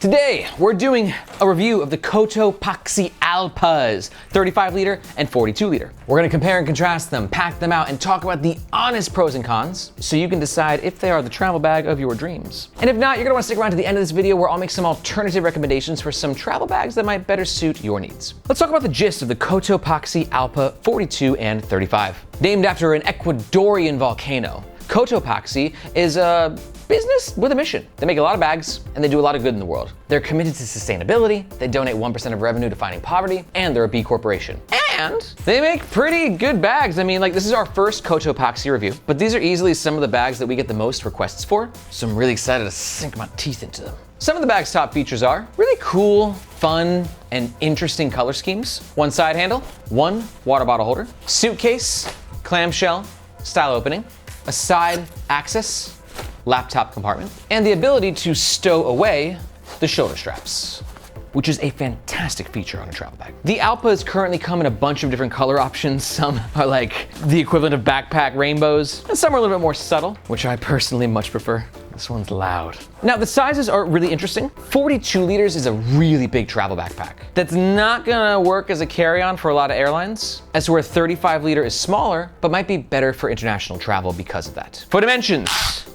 Today, we're doing a review of the Cotopaxi Allpas, 35 liter and 42 liter. We're gonna compare and contrast them, pack them out, and talk about the honest pros and cons, so you can decide if they are the travel bag of your dreams. And if not, you're gonna wanna stick around to the end of this video where I'll make some alternative recommendations for some travel bags that might better suit your needs. Let's talk about the gist of the Cotopaxi Allpa 42 and 35. Named after an Ecuadorian volcano, Cotopaxi is a business with a mission. They make a lot of bags and they do a lot of good in the world. They're committed to sustainability, they donate 1% of revenue to fighting poverty, and they're a B corporation. And they make pretty good bags. I mean, like, this is our first Cotopaxi review, but these are easily some of the bags that we get the most requests for, so I'm really excited to sink my teeth into them. Some of the bag's top features are really cool, fun, and interesting color schemes. One side handle, one water bottle holder, suitcase, clamshell, style opening, a side access, laptop compartment, and the ability to stow away the shoulder straps, which is a fantastic feature on a travel bag. The Allpas currently come in a bunch of different color options. Some are like the equivalent of backpack rainbows, and some are a little bit more subtle, which I personally much prefer. This one's loud. Now, the sizes are really interesting. 42 liters is a really big travel backpack that's not gonna work as a carry-on for a lot of airlines, as to where 35 liter is smaller, but might be better for international travel because of that. For dimensions,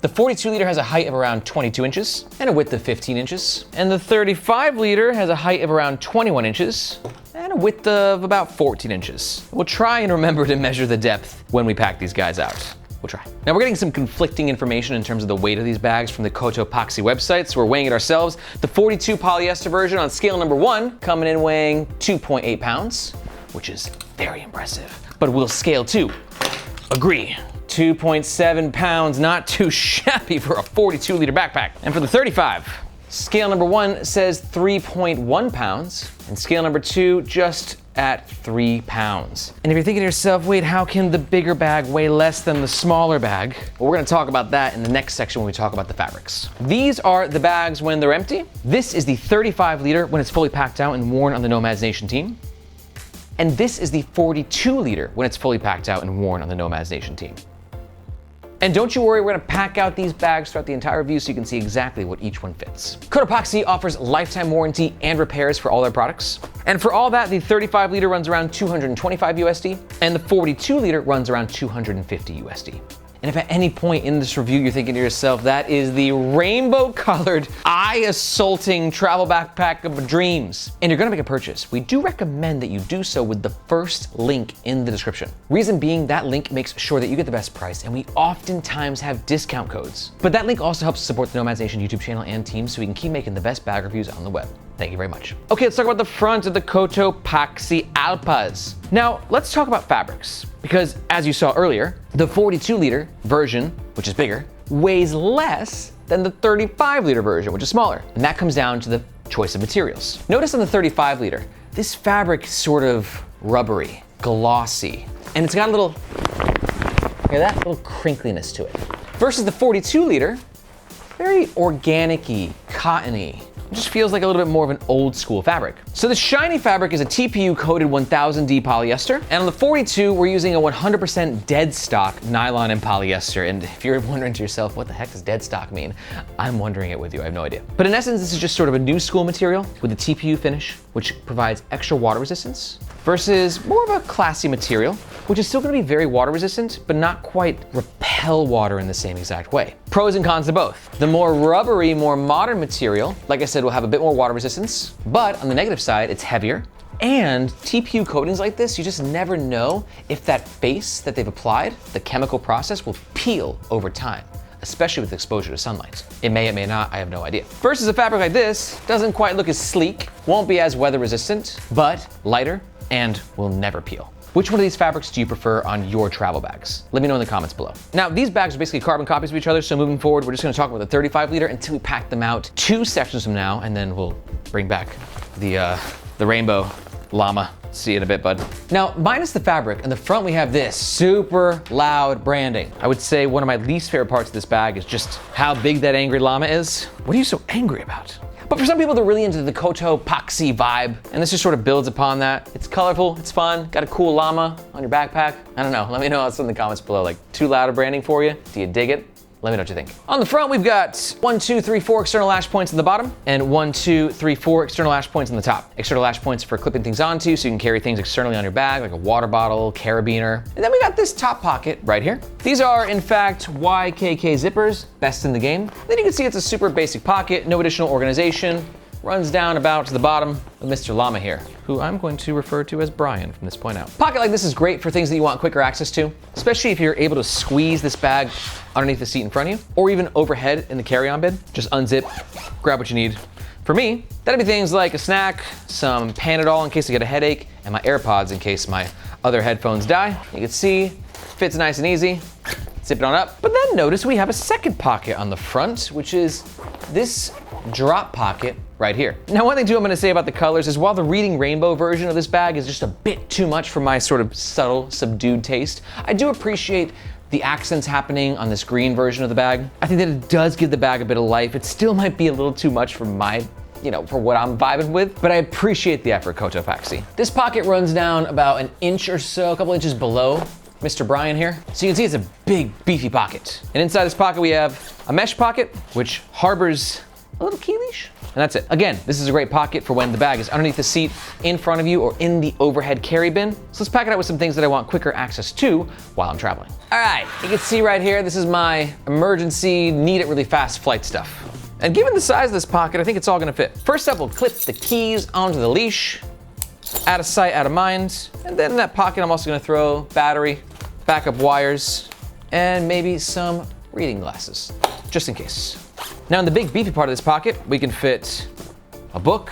the 42 liter has a height of around 22 inches and a width of 15 inches. And the 35 liter has a height of around 21 inches and a width of about 14 inches. We'll try and remember to measure the depth when we pack these guys out. We'll try. Now, we're getting some conflicting information in terms of the weight of these bags from the Cotopaxi website, so we're weighing it ourselves. The 42 polyester version on scale number 1 coming in weighing 2.8 pounds, which is very impressive. But will scale 2 agree? 2.7 pounds, not too shabby for a 42 liter backpack. And for the 35, scale number 1 says 3.1 pounds, and scale number 2 just at 3 pounds. And if you're thinking to yourself, wait, how can the bigger bag weigh less than the smaller bag? Well, we're gonna talk about that in the next section when we talk about the fabrics. These are the bags when they're empty. This is the 35 liter when it's fully packed out and worn on the Nomads Nation team. And this is the 42 liter when it's fully packed out and worn on the Nomads Nation team. And don't you worry, we're gonna pack out these bags throughout the entire review so you can see exactly what each one fits. Cotopaxi offers lifetime warranty and repairs for all their products. And for all that, the 35 liter runs around 225 USD and the 42 liter runs around 250 USD. And if at any point in this review you're thinking to yourself, that is the rainbow colored, eye-assaulting travel backpack of dreams, and you're gonna make a purchase, we do recommend that you do so with the first link in the description. Reason being, that link makes sure that you get the best price, and we oftentimes have discount codes. But that link also helps support the Nomads Nation YouTube channel and team so we can keep making the best bag reviews on the web. Thank you very much. Okay, let's talk about the front of the Cotopaxi Allpas. Now, let's talk about fabrics, because as you saw earlier, the 42 liter version, which is bigger, weighs less than the 35 liter version, which is smaller. And that comes down to the choice of materials. Notice on the 35 liter, this fabric is sort of rubbery, glossy, and it's got a little, hear that? Little crinkliness to it. Versus the 42 liter, very organic-y, cottony. It just feels like a little bit more of an old school fabric. So the shiny fabric is a TPU coated 1000D polyester. And on the 42, we're using a 100% dead stock nylon and polyester. And if you're wondering to yourself, what the heck does dead stock mean? I'm wondering it with you, I have no idea. But in essence, this is just sort of a new school material with a TPU finish, which provides extra water resistance versus more of a classy material, which is still gonna be very water resistant, but not quite repel water in the same exact way. Pros and cons to both. The more rubbery, more modern material, like I said, will have a bit more water resistance, but on the negative side, it's heavier. And TPU coatings like this, you just never know if that face that they've applied, the chemical process, will peel over time, especially with exposure to sunlight. It may not, I have no idea. Versus a fabric like this, doesn't quite look as sleek, won't be as weather resistant, but lighter and will never peel. Which one of these fabrics do you prefer on your travel bags? Let me know in the comments below. Now, these bags are basically carbon copies of each other, so moving forward, we're just gonna talk about the 35 liter until we pack them out 2 sections from now, and then we'll bring back the rainbow llama. See you in a bit, bud. Now, minus the fabric, in the front we have this super loud branding. I would say one of my least favorite parts of this bag is just how big that angry llama is. What are you so angry about? But for some people, they're really into the Cotopaxi vibe, and this just sort of builds upon that. It's colorful, it's fun, got a cool llama on your backpack. I don't know, let me know in the comments below, like, too loud of branding for you? Do you dig it? Let me know what you think. On the front, we've got 1, 2, 3, 4 external lash points in the bottom and 1, 2, 3, 4 external lash points in the top. External lash points for clipping things onto so you can carry things externally on your bag, like a water bottle, carabiner. And then we got this top pocket right here. These are, in fact, YKK zippers, best in the game. Then you can see it's a super basic pocket, no additional organization. Runs down about to the bottom of Mr. Llama here, who I'm going to refer to as Brian from this point out. Pocket like this is great for things that you want quicker access to, especially if you're able to squeeze this bag underneath the seat in front of you, or even overhead in the carry-on bin. Just unzip, grab what you need. For me, that'd be things like a snack, some Panadol in case I get a headache, and my AirPods in case my other headphones die. You can see, fits nice and easy. Zip it on up. But then notice we have a second pocket on the front, which is this drop pocket right here. Now, one thing too I'm gonna say about the colors is while the Reading Rainbow version of this bag is just a bit too much for my sort of subtle, subdued taste, I do appreciate the accents happening on this green version of the bag. I think that it does give the bag a bit of life. It still might be a little too much for my, for what I'm vibing with, but I appreciate the effort, Cotopaxi. This pocket runs down about an inch or so, a couple inches below Mr. Brian here. So you can see it's a big, beefy pocket. And inside this pocket, we have a mesh pocket, which harbors a little key leash, and that's it. Again, this is a great pocket for when the bag is underneath the seat, in front of you, or in the overhead carry bin. So let's pack it out with some things that I want quicker access to while I'm traveling. All right, you can see right here, this is my emergency, need it really fast flight stuff. And given the size of this pocket, I think it's all gonna fit. First up, we'll clip the keys onto the leash. Out of sight, out of mind. And then in that pocket, I'm also gonna throw battery, backup wires, and maybe some reading glasses, just in case. Now in the big beefy part of this pocket, we can fit a book,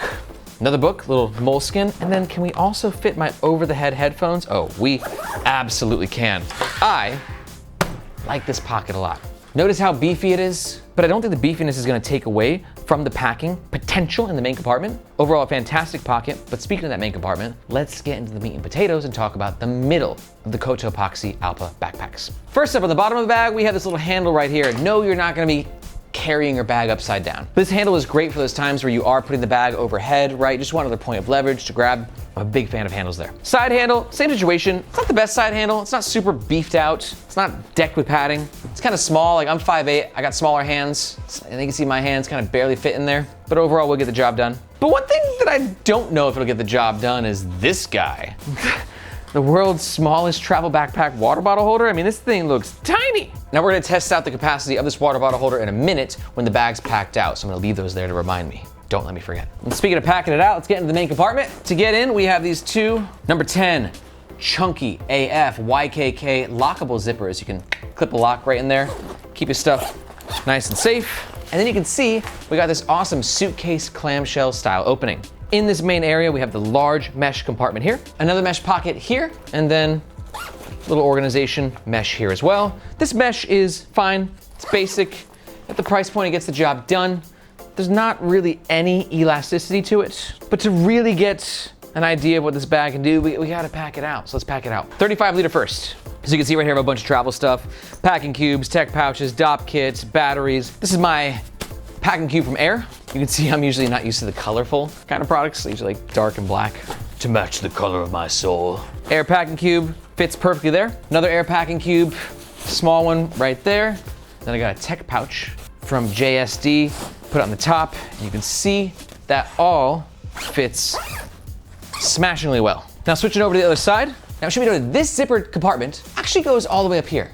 another book, little moleskin, and then can we also fit my over-the-head headphones? Oh, we absolutely can. I like this pocket a lot. Notice how beefy it is, but I don't think the beefiness is gonna take away from the packing potential in the main compartment. Overall, a fantastic pocket, but speaking of that main compartment, let's get into the meat and potatoes and talk about the middle of the Cotopaxi Allpa backpacks. First up, on the bottom of the bag, we have this little handle right here. No, you're not gonna be carrying your bag upside down. This handle is great for those times where you are putting the bag overhead, right? Just one other point of leverage to grab. I'm a big fan of handles there. Side handle, same situation. It's not the best side handle. It's not super beefed out. It's not decked with padding. It's kind of small, like I'm 5'8", I got smaller hands. And you can see my hands kind of barely fit in there, but overall we'll get the job done. But one thing that I don't know if it'll get the job done is this guy. The world's smallest travel backpack water bottle holder. I mean, this thing looks tiny. Now we're gonna test out the capacity of this water bottle holder in a minute when the bag's packed out. So I'm gonna leave those there to remind me. Don't let me forget. And speaking of packing it out, let's get into the main compartment. To get in, we have these two, number 10, chunky AF YKK lockable zippers. You can clip a lock right in there, keep your stuff nice and safe. And then you can see we got this awesome suitcase clamshell style opening. In this main area, we have the large mesh compartment here, another mesh pocket here, and then a little organization mesh here as well. This mesh is fine, it's basic. At the price point, it gets the job done. There's not really any elasticity to it, but to really get an idea of what this bag can do, we gotta pack it out. So let's pack it out. 35 liter first. As you can see right here, I have a bunch of travel stuff, packing cubes, tech pouches, DOP kits, batteries. This is my packing cube from Air. You can see I'm usually not used to the colorful kind of products. I usually like dark and black to match the color of my soul. Air packing cube fits perfectly there. Another Air packing cube, small one right there. Then I got a tech pouch from JSD, put it on the top. And you can see that all fits smashingly well. Now switching over to the other side. Now it should be noted, this zippered compartment actually goes all the way up here.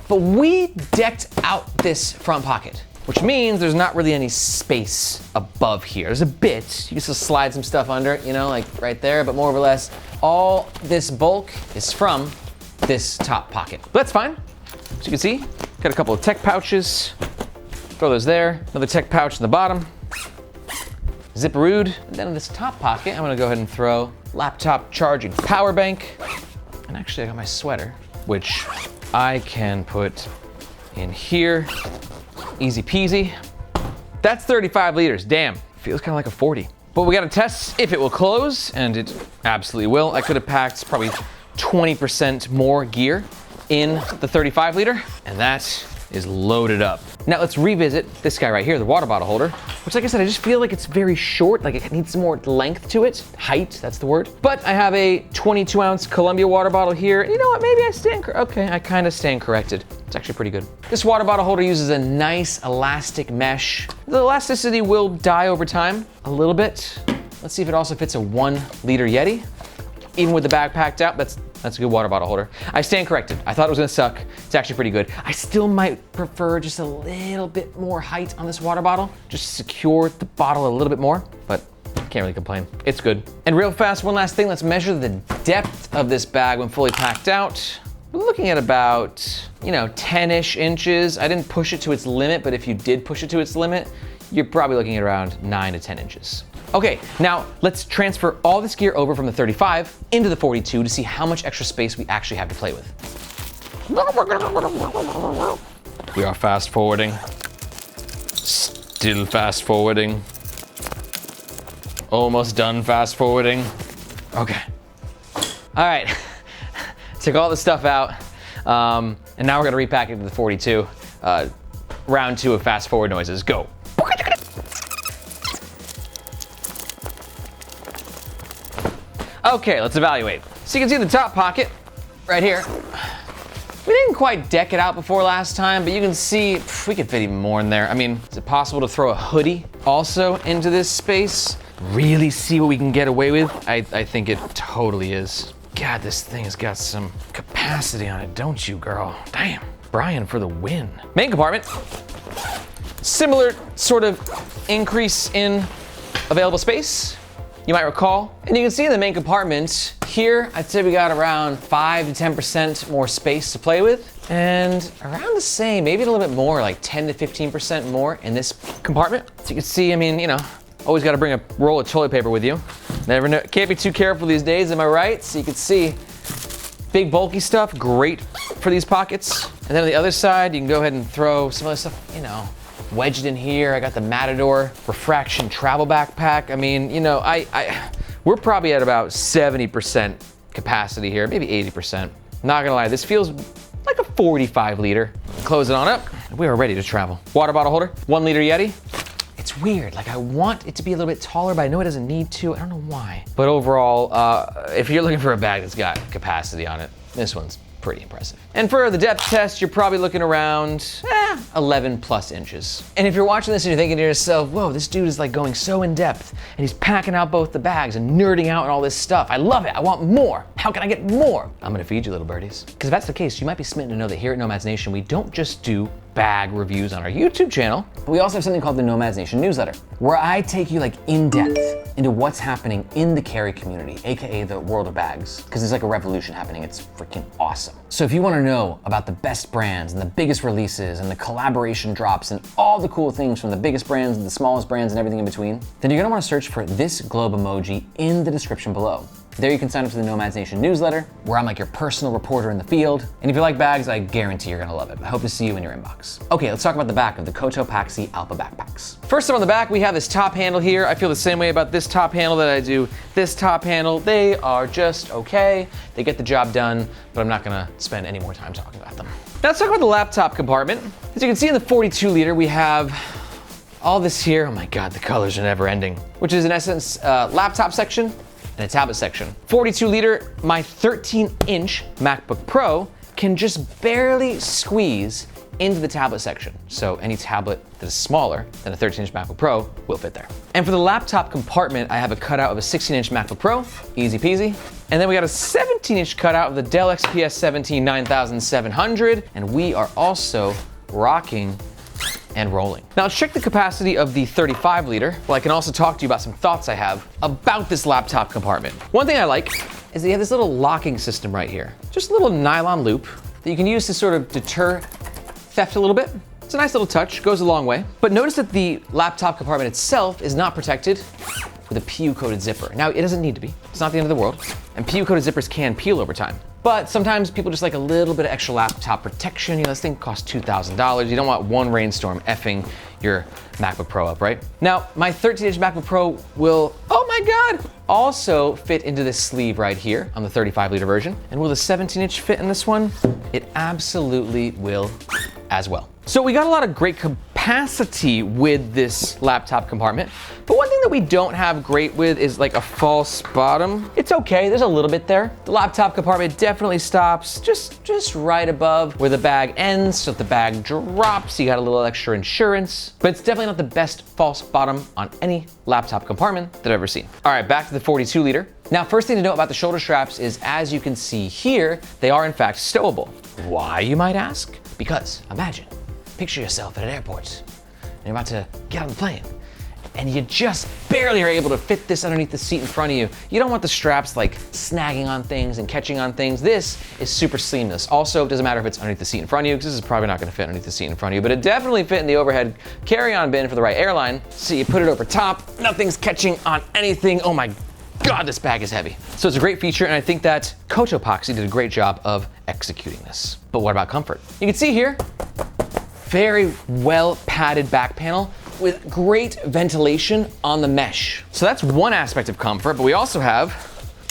But we decked out this front pocket, which means there's not really any space above here. There's a bit, you can still slide some stuff under it, like right there, but more or less, all this bulk is from this top pocket. But that's fine. As you can see, got a couple of tech pouches. Throw those there. Another tech pouch in the bottom. Zipperood. And then in this top pocket, I'm gonna go ahead and throw laptop charging power bank. And actually I got my sweater, which I can put in here. Easy peasy. That's 35 liters, damn. Feels kind of like a 40. But we gotta test if it will close, and it absolutely will. I could have packed probably 20% more gear in the 35 liter, and that is loaded up. Now let's revisit this guy right here, the water bottle holder, which like I said, I just feel like it's very short, like it needs some more length to it. Height, that's the word. But I have a 22 ounce Columbia water bottle here. You know what, maybe I kind of stand corrected. It's actually pretty good. This water bottle holder uses a nice elastic mesh. The elasticity will die over time a little bit. Let's see if it also fits a 1 liter Yeti. Even with the bag packed out, that's a good water bottle holder. I stand corrected. I thought it was gonna suck. It's actually pretty good. I still might prefer just a little bit more height on this water bottle, just to secure the bottle a little bit more, but can't really complain. It's good. And real fast, one last thing, let's measure the depth of this bag when fully packed out. We're looking at about, 10-ish inches. I didn't push it to its limit, but if you did push it to its limit, you're probably looking at around 9 to 10 inches. Okay, now let's transfer all this gear over from the 35 into the 42 to see how much extra space we actually have to play with. We are fast forwarding. Still fast forwarding. Almost done fast forwarding. Okay. All right, took all the stuff out, and now we're gonna repack it into the 42. Round 2 of fast forward noises, go. Okay, let's evaluate. So you can see the top pocket right here. We didn't quite deck it out before last time, but you can see we could fit even more in there. I mean, is it possible to throw a hoodie also into this space? Really see what we can get away with? I think it totally is. God, this thing has got some capacity on it, don't you, girl? Damn, Brian for the win. Main compartment, similar sort of increase in available space, you might recall. And you can see in the main compartment here, I'd say we got around 5 to 10% more space to play with, and around the same, maybe a little bit more, like 10 to 15% more in this compartment. So you can see, I mean, always gotta bring a roll of toilet paper with you. Never know, can't be too careful these days, am I right? So you can see, big bulky stuff, great for these pockets. And then on the other side, you can go ahead and throw some other stuff, wedged in here. I got the Matador Refraction travel backpack. I mean, we're probably at about 70% capacity here, maybe 80%. Not gonna lie, this feels like a 45 liter. Close it on up, we are ready to travel. Water bottle holder, 1 liter Yeti. It's weird, like I want it to be a little bit taller, but I know it doesn't need to, I don't know why. But overall, if you're looking for a bag that's got capacity on it, this one's pretty impressive. And for the depth test, you're probably looking around 11 plus inches. And if you're watching this and you're thinking to yourself, whoa, this dude is like going so in depth and he's packing out both the bags and nerding out and all this stuff. I love it, I want more. How can I get more? I'm gonna feed you, little birdies. Because if that's the case, you might be smitten to know that here at Nomads Nation, we don't just do bag reviews on our YouTube channel. We also have something called the Nomads Nation newsletter, where I take you like in depth into what's happening in the carry community, AKA the world of bags, because there's like a revolution happening. It's freaking awesome. So if you want to know about the best brands and the biggest releases and the collaboration drops and all the cool things from the biggest brands and the smallest brands and everything in between, then you're gonna want to search for this globe emoji in the description below. There you can sign up for the Nomads Nation newsletter, where I'm like your personal reporter in the field. And if you like bags, I guarantee you're gonna love it. I hope to see you in your inbox. Okay, let's talk about the back of the Cotopaxi Allpa backpacks. First up on the back, we have this top handle here. I feel the same way about this top handle that I do this top handle. They are just okay. They get the job done, but I'm not gonna spend any more time talking about them. Now let's talk about the laptop compartment. As you can see in the 42 liter, we have all this here. Oh my God, the colors are never ending. Which is in essence, laptop section, and a tablet section. 42 liter, my 13-inch MacBook Pro can just barely squeeze into the tablet section. So any tablet that is smaller than a 13-inch MacBook Pro will fit there. And for the laptop compartment, I have a cutout of a 16-inch MacBook Pro, easy peasy. And then we got a 17-inch cutout of the Dell XPS 17 9700, and we are also rocking and rolling. Now let's check the capacity of the 35 liter. Well, I can also talk to you about some thoughts I have about this laptop compartment. One thing I like is that you have this little locking system right here. Just a little nylon loop that you can use to sort of deter theft a little bit. It's a nice little touch, goes a long way. But notice that the laptop compartment itself is not protected with a PU-coated zipper. Now, it doesn't need to be. It's not the end of the world. And PU-coated zippers can peel over time. But sometimes people just like a little bit of extra laptop protection. This thing costs $2,000. You don't want one rainstorm effing your MacBook Pro up, right? Now, my 13-inch MacBook Pro will, oh my God, also fit into this sleeve right here on the 35 liter version. And will the 17-inch fit in this one? It absolutely will as well. So we got a lot of great capacity with this laptop compartment, but one thing that we don't have great with is like a false bottom. It's okay, there's a little bit there. The laptop compartment definitely stops just right above where the bag ends, so if the bag drops, you got a little extra insurance, but it's definitely not the best false bottom on any laptop compartment that I've ever seen. All right, back to the 42 liter. Now, first thing to note about the shoulder straps is, as you can see here, they are in fact stowable. Why, you might ask? Because imagine, picture yourself at an airport, and you're about to get on the plane, and you just barely are able to fit this underneath the seat in front of you. You don't want the straps like snagging on things and catching on things. This is super seamless. Also, it doesn't matter if it's underneath the seat in front of you, because this is probably not gonna fit underneath the seat in front of you, but it definitely fit in the overhead carry-on bin for the right airline. So you put it over top, nothing's catching on anything. Oh my God, this bag is heavy. So it's a great feature, and I think that Cotopaxi did a great job of executing this. But what about comfort? You can see here, very well padded back panel with great ventilation on the mesh. So that's one aspect of comfort, but we also have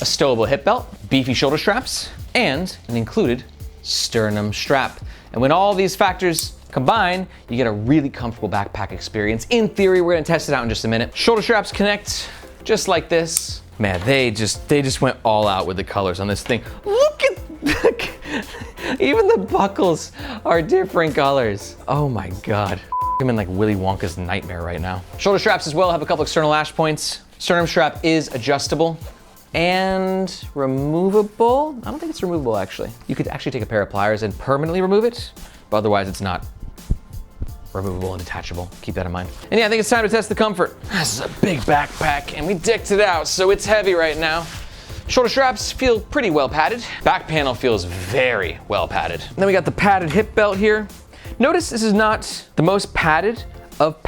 a stowable hip belt, beefy shoulder straps, and an included sternum strap. And when all these factors combine, you get a really comfortable backpack experience. In theory, we're gonna test it out in just a minute. Shoulder straps connect just like this. Man, they just went all out with the colors on this thing. Look at, even the buckles are different colors. Oh my God. I'm in like Willy Wonka's nightmare right now. Shoulder straps as well have a couple external lash points. Sternum strap is adjustable and removable. I don't think it's removable actually. You could actually take a pair of pliers and permanently remove it, but otherwise it's not removable and detachable. Keep that in mind. And yeah, I think it's time to test the comfort. This is a big backpack and we dicked it out, so it's heavy right now. Shoulder straps feel pretty well padded. Back panel feels very well padded. And then we got the padded hip belt here. Notice this is not the most padded of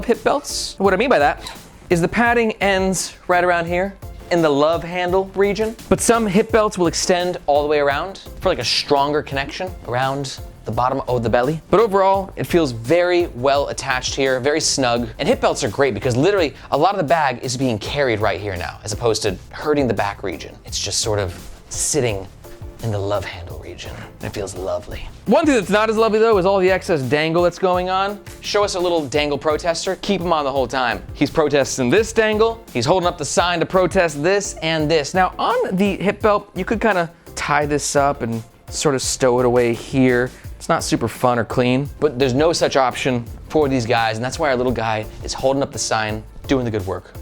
hip belts. What I mean by that is the padding ends right around here in the love handle region, but some hip belts will extend all the way around for like a stronger connection around the bottom of the belly. But overall, it feels very well attached here, very snug. And hip belts are great because literally a lot of the bag is being carried right here now, as opposed to hurting the back region. It's just sort of sitting in the love handle region. And it feels lovely. One thing that's not as lovely though is all the excess dangle that's going on. Show us a little dangle protester, keep him on the whole time. He's protesting this dangle, he's holding up the sign to protest this and this. Now on the hip belt, you could kind of tie this up and sort of stow it away here. It's not super fun or clean, but there's no such option for these guys, and that's why our little guy is holding up the sign, doing the good work.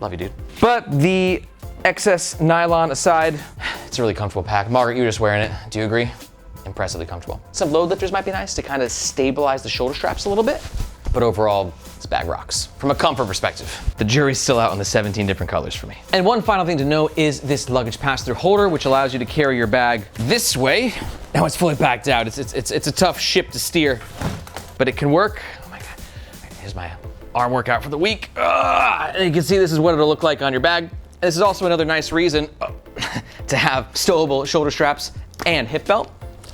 Love you, dude. But the excess nylon aside, it's a really comfortable pack. Margaret, you're just wearing it. Do you agree? Impressively comfortable. Some load lifters might be nice to kind of stabilize the shoulder straps a little bit, but overall, this bag rocks. From a comfort perspective, the jury's still out on the 17 different colors for me. And one final thing to note is this luggage pass-through holder, which allows you to carry your bag this way. Now it's fully packed out. It's a tough ship to steer, but it can work. Oh my God. Here's my arm workout for the week. And you can see this is what it'll look like on your bag. This is also another nice reason to have stowable shoulder straps and hip belt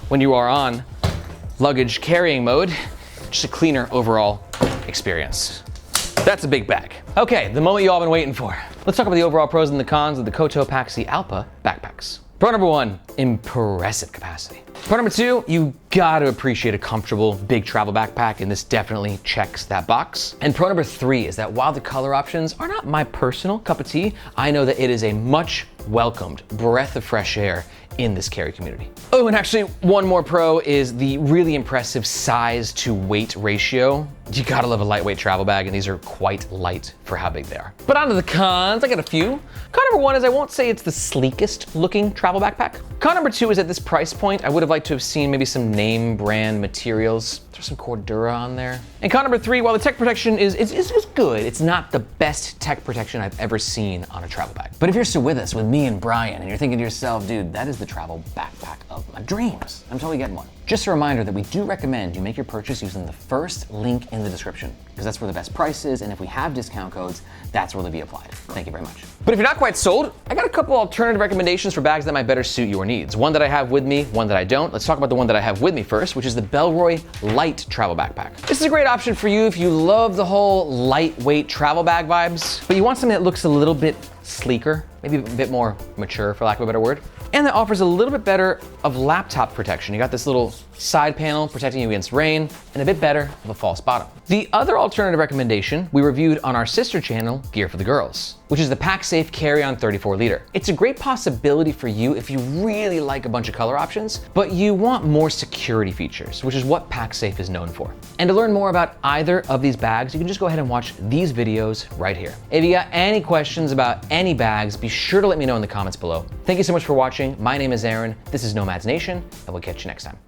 when you are on luggage carrying mode. Just a cleaner overall experience. That's a big bag. Okay, the moment you all been waiting for. Let's talk about the overall pros and the cons of the Cotopaxi Allpa backpacks. Pro number one, impressive capacity. Pro number two, you gotta appreciate a comfortable, big travel backpack, and this definitely checks that box. And pro number three is that while the color options are not my personal cup of tea, I know that it is a much welcomed breath of fresh air in this carry community. Oh, and actually one more pro is the really impressive size to weight ratio. You gotta love a lightweight travel bag, and these are quite light for how big they are. But on to the cons, I got a few. Con number one is I won't say it's the sleekest looking travel backpack. Con number two is at this price point, I would have liked to have seen maybe some name brand materials. There's some Cordura on there. And con number three, while the tech protection is good, it's not the best tech protection I've ever seen on a travel bag. But if you're still with us, with me and Brian, and you're thinking to yourself, dude, that is the travel backpack of my dreams, I'm totally getting one. Just a reminder that we do recommend you make your purchase using the first link in the description, because that's where the best price is, and if we have discount codes, that's where they'll be applied. Thank you very much. But if you're not quite sold, I got a couple alternative recommendations for bags that might better suit your needs. One that I have with me, one that I don't. Let's talk about the one that I have with me first, which is the Bellroy Lite travel backpack. This is a great option for you if you love the whole lightweight travel bag vibes, but you want something that looks a little bit sleeker, maybe a bit more mature, for lack of a better word, and that offers a little bit better of laptop protection. You got this little side panel protecting you against rain, and a bit better of a false bottom. The other alternative recommendation we reviewed on our sister channel, Gear for the Girls, which is the Pacsafe Carry On 34 liter. It's a great possibility for you if you really like a bunch of color options, but you want more security features, which is what Pacsafe is known for. And to learn more about either of these bags, you can just go ahead and watch these videos right here. If you got any questions about any bags, be sure to let me know in the comments below. Thank you so much for watching. My name is Aaron. This is Nomads Nation, and we'll catch you next time.